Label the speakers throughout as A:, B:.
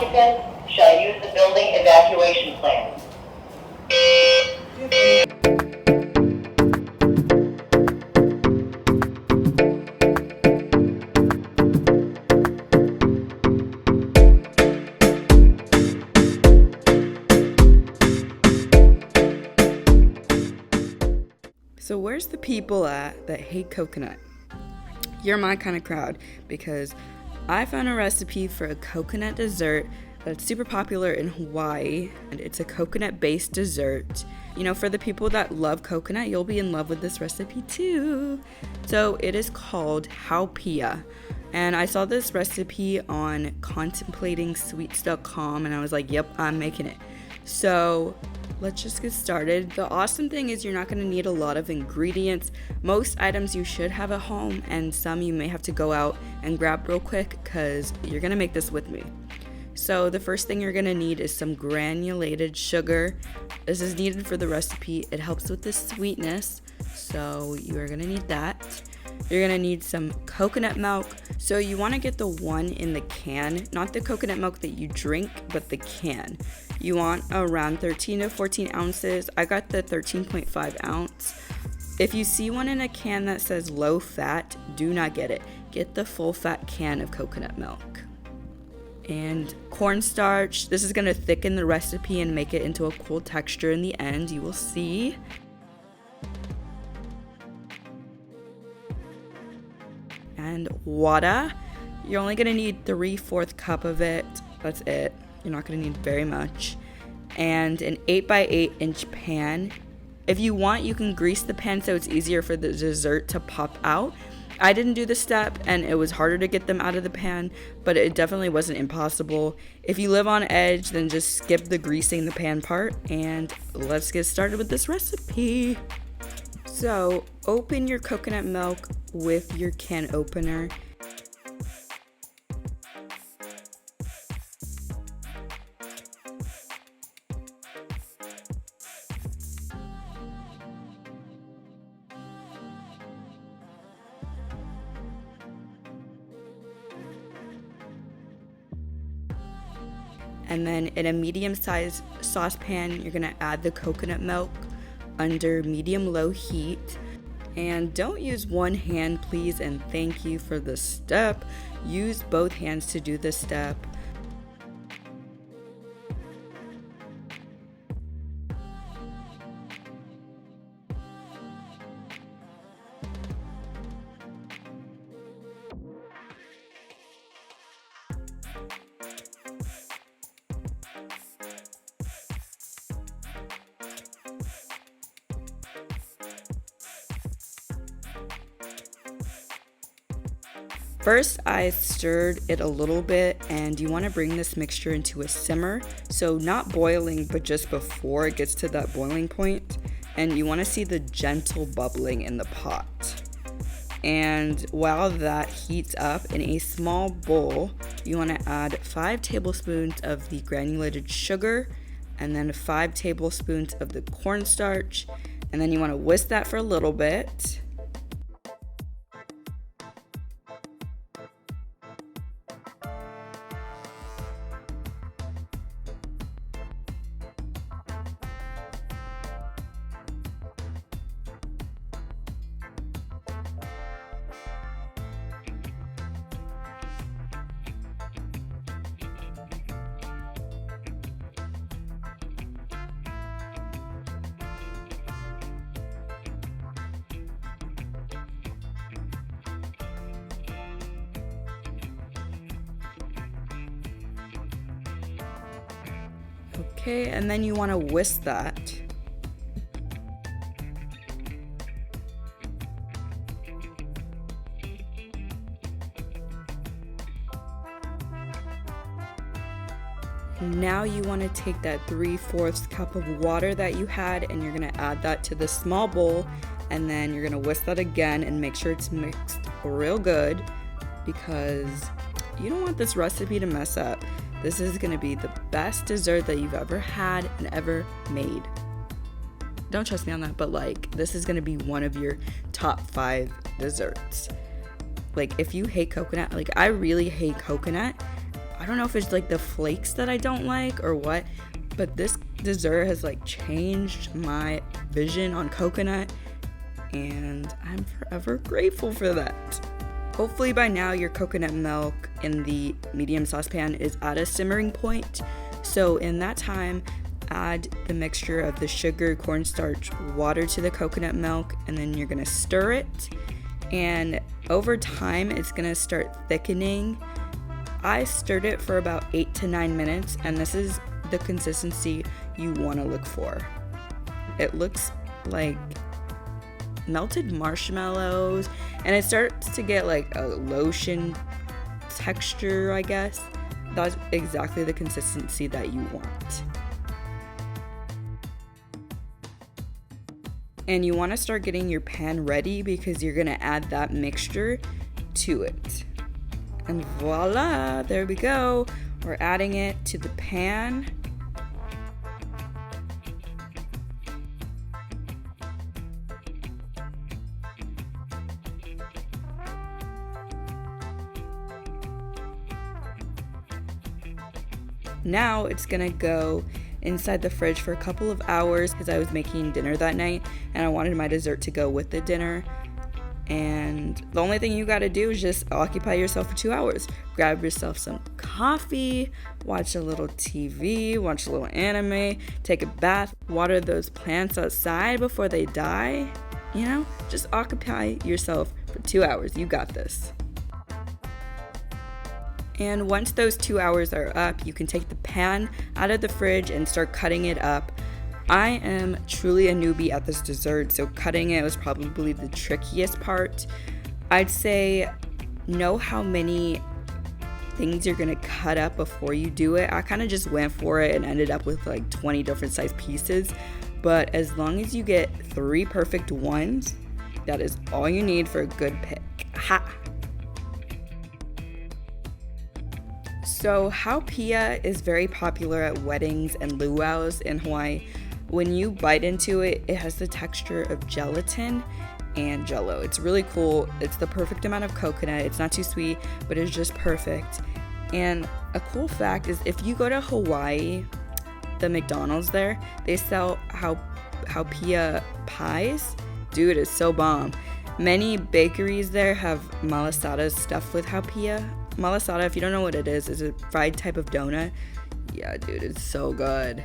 A: occupants shall use the building evacuation plan.
B: So where's the people at that hate coconut? You're my kind of crowd, because I found a recipe for a coconut dessert that's super popular in Hawaii, and it's a coconut-based dessert. You know, for the people that love coconut, you'll be in love with this recipe too. So it is called HAUPIA, and I saw this recipe on contemplating.com, and I was like, yep, I'm making it. So let's just get started. The awesome thing is you're not going to need a lot of ingredients. Most items you should have at home, and some you may have to go out and grab real quick because you're going to make this with me. So the first thing you're going to need is some granulated sugar. This is needed for the recipe. It helps with the sweetness, so you are going to need that. You're going to need some coconut milk. So you want to get the one in the can, not the coconut milk that you drink, but the can. You want around 13 to 14 ounces. I got the 13.5 ounce. If you see one in a can that says low fat, do not get it. Get the full fat can of coconut milk. And cornstarch. This is going to thicken the recipe and make it into a cool texture in the end. You will see. And water. You're only going to need 3/4 cup of it. That's it. You're not going to need very much. And an 8x8 inch pan. If you want, you can grease the pan so it's easier for the dessert to pop out. I didn't do the step, and it was harder to get them out of the pan, but it definitely wasn't impossible. If you live on edge, then just skip the greasing the pan part, and let's get started with this recipe. So open your coconut milk with your can opener. And then in a medium-sized saucepan, you're gonna add the coconut milk under medium-low heat. And don't use one hand, please, and thank you for the step. Use both hands to do the step. First, I stirred it a little bit, and you want to bring this mixture into a simmer. So not boiling, but just before it gets to that boiling point. And you want to see the gentle bubbling in the pot. And while that heats up in a small bowl, you want to add 5 tablespoons of the granulated sugar, and then 5 tablespoons of the cornstarch. And then you want to whisk that for a little bit. Okay, and then you want to whisk that. Now you want to take that 3/4 cup of water that you had, and you're going to add that to the small bowl, and then you're going to whisk that again and make sure it's mixed real good, because you don't want this recipe to mess up. This is going to be the best dessert that you've ever had and ever made. Don't trust me on that, but like, this is going to be one of your top 5 desserts. Like, if you hate coconut, like I really hate coconut, I don't know if it's like the flakes that I don't like or what, but this dessert has like changed my vision on coconut, and I'm forever grateful for that. Hopefully by now your coconut milk in the medium saucepan is at a simmering point. So in that time, add the mixture of the sugar, cornstarch, water to the coconut milk, and then you're gonna stir it. And over time, it's gonna start thickening. I stirred it for about 8 to 9 minutes, and this is the consistency you wanna look for. It looks like melted marshmallows, and it starts to get like a lotion texture, I guess. That's exactly the consistency that you want. And you want to start getting your pan ready because you're going to add that mixture to it. And voila, there we go. We're adding it to the pan. Now it's gonna go inside the fridge for a couple of hours because I was making dinner that night and I wanted my dessert to go with the dinner. And the only thing you gotta do is just occupy yourself for 2 hours. Grab yourself some coffee, watch a little TV, watch a little anime, take a bath, water those plants outside before they die. You know, just occupy yourself for 2 hours. You got this. And once those 2 hours are up, you can take the pan out of the fridge and start cutting it up. I am truly a newbie at this dessert, so cutting it was probably the trickiest part. I'd say know how many things you're gonna cut up before you do it. I kind of just went for it and ended up with like 20 different size pieces. But as long as you get 3 perfect ones, that is all you need for a good pick. Ha! So HAUPIA is very popular at weddings and luaus in Hawaii. When you bite into it, it has the texture of gelatin and jello. It's really cool. It's the perfect amount of coconut. It's not too sweet, but it's just perfect. And a cool fact is if you go to Hawaii, the McDonald's there, they sell HAUPIA pies. Dude, it's so bomb. Many bakeries there have malasadas stuffed with HAUPIA. Malasada, if you don't know what it is a fried type of donut. Yeah, dude, it's so good.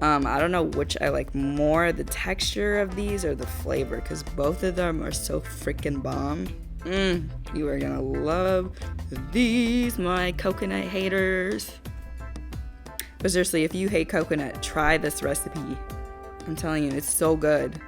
B: I don't know which I like more, the texture of these or the flavor, because both of them are so freaking bomb. You are gonna love these, my coconut haters. But seriously, if you hate coconut, try this recipe. I'm telling you, it's so good.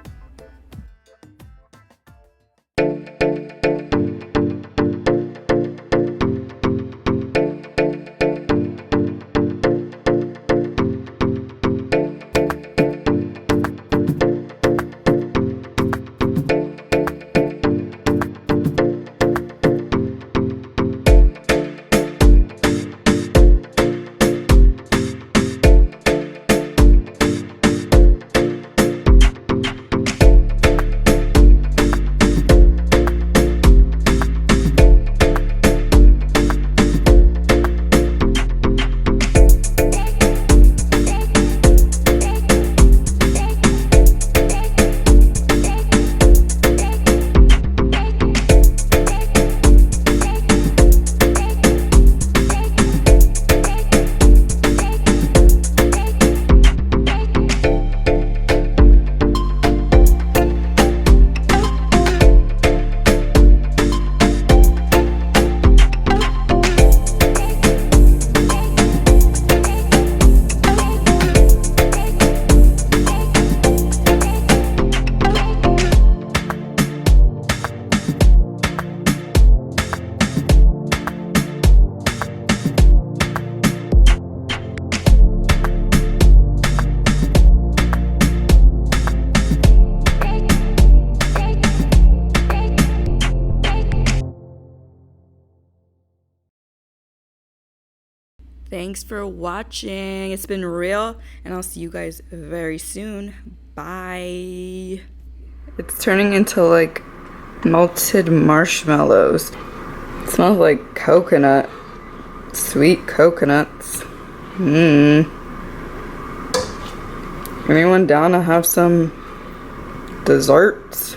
B: Thanks for watching. It's been real, and I'll see you guys very soon. Bye. It's turning into like melted marshmallows. It smells like coconut. Sweet coconuts. Anyone down to have some desserts?